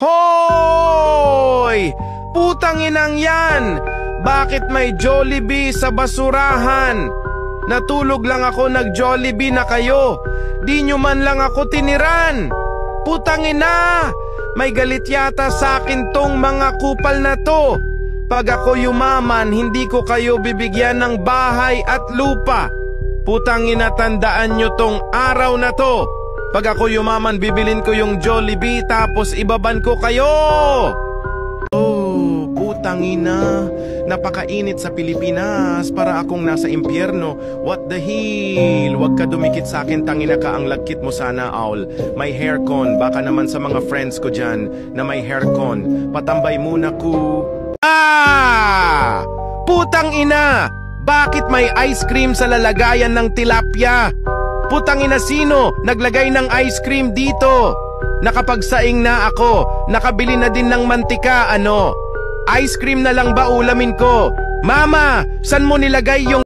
Hoy! Putang inang yan! Bakit may Jollibee sa basurahan? Natulog lang ako, nag-Jollibee na kayo. Di nyo man lang ako tiniran. Putang ina! May galit yata sa akin tong mga kupal na to. Pag ako yumaman, hindi ko kayo bibigyan ng bahay at lupa. Putang ina, tandaan nyo tong araw na to. Pag ako yumaman, bibilin ko yung Jollibee tapos ibaban ko kayo. Oh, putang ina. Napakainit sa Pilipinas para akong nasa impyerno. What the hell? Huwag ka dumikit sa akin, tangina ka, ang lagkit mo sana, owl. May haircon, baka naman sa mga friends ko dyan na may haircon. Patambay muna ko. Ah! Putang ina! Bakit may ice cream sa lalagayan ng tilapia? Putang ina, sino naglagay ng ice cream dito? Nakapagsaing na ako, nakabili na din ng mantika, ano? Ice cream na lang ba ulamin ko? Mama, san mo nilagay yung